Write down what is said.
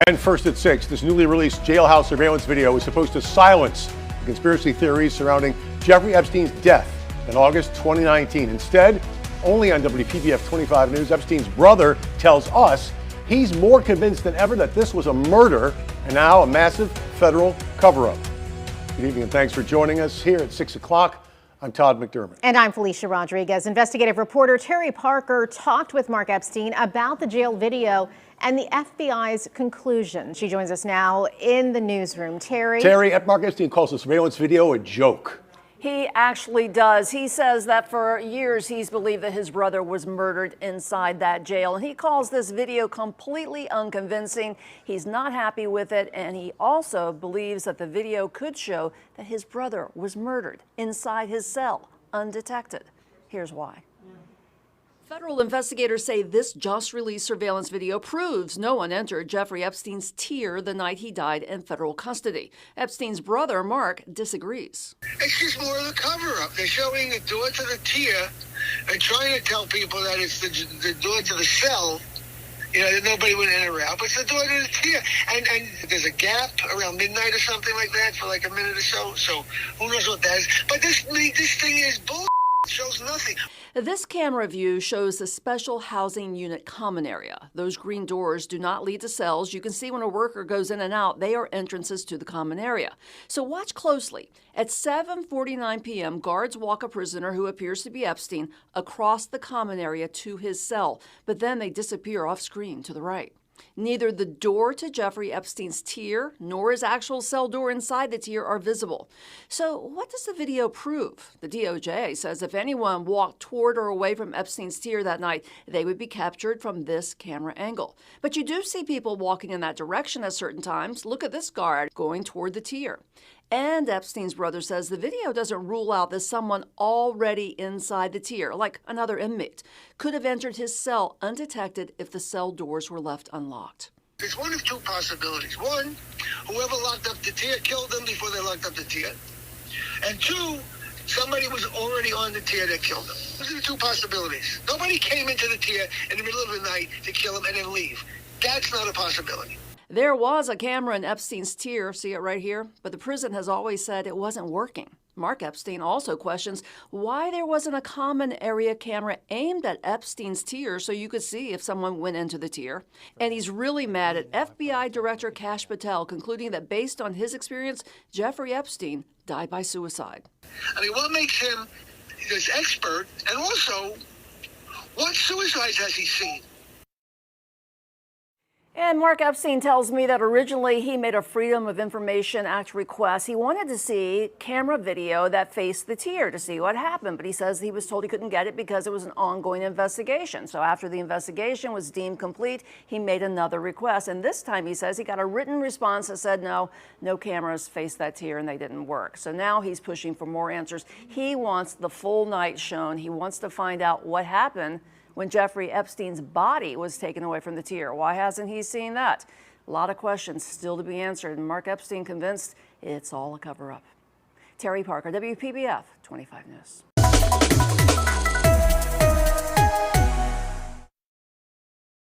And first at 6, this newly released jailhouse surveillance video is supposed to silence the conspiracy theories surrounding Jeffrey Epstein's death in August 2019. Instead, only on WPBF 25 News, Epstein's brother tells us he's more convinced than ever that this was a murder and now a massive federal cover-up. Good evening and thanks for joining us here at 6 o'clock. I'm Todd McDermott. And I'm Felicia Rodriguez. Investigative reporter Terry Parker talked with Mark Epstein about the jail video and the FBI's conclusion. She joins us now in the newsroom. Terry, Mark Epstein calls the surveillance video a joke. He actually does. He says that for years he's believed that his brother was murdered inside that jail. And he calls this video completely unconvincing. He's not happy with it. And he also believes that the video could show that his brother was murdered inside his cell, undetected. Here's why. Federal investigators say this just released surveillance video proves no one entered Jeffrey Epstein's tier the night he died in federal custody. Epstein's brother, Mark, disagrees. It's just more of a cover-up. They're showing the door to the tier and trying to tell people that it's the door to the cell. You know, that nobody would enter out, but it's the door to the tier. And there's a gap around midnight or something like that for like a minute or so. So who knows what that is. But this thing is bull. It shows nothing. This camera view shows the special housing unit common area. Those green doors do not lead to cells. You can see when a worker goes in and out, they are entrances to the common area. So watch closely. At 7:49 p.m., guards walk a prisoner who appears to be Epstein across the common area to his cell, but then they disappear off screen to the right. Neither the door to Jeffrey Epstein's tier nor his actual cell door inside the tier are visible. So what does the video prove? The DOJ says if anyone walked toward or away from Epstein's tier that night, they would be captured from this camera angle. But you do see people walking in that direction at certain times. Look at this guard going toward the tier. And Epstein's brother says the video doesn't rule out that someone already inside the tier, like another inmate, could have entered his cell undetected if the cell doors were left unlocked. There's one of two possibilities. One, whoever locked up the tier killed them before they locked up the tier. And two, somebody was already on the tier that killed them. Those are the two possibilities. Nobody came into the tier in the middle of the night to kill him and then leave. That's not a possibility. There was a camera in Epstein's tier, see it right here, but the prison has always said it wasn't working. Mark Epstein also questions why there wasn't a common area camera aimed at Epstein's tier so you could see if someone went into the tier. And he's really mad at FBI Director Kash Patel, concluding that based on his experience, Jeffrey Epstein died by suicide. I mean, what makes him this expert? And also, what suicides has he seen? And Mark Epstein tells me that originally he made a Freedom of Information Act request. He wanted to see camera video that faced the tier to see what happened, but he says he was told he couldn't get it because it was an ongoing investigation. So after the investigation was deemed complete, he made another request. And this time he says he got a written response that said no cameras faced that tier and they didn't work. So now he's pushing for more answers. He wants the full night shown. He wants to find out what happened when Jeffrey Epstein's body was taken away from the tier. Why hasn't he seen that? A lot of questions still to be answered, and Mark Epstein convinced it's all a cover-up. Terry Parker, WPBF 25 News.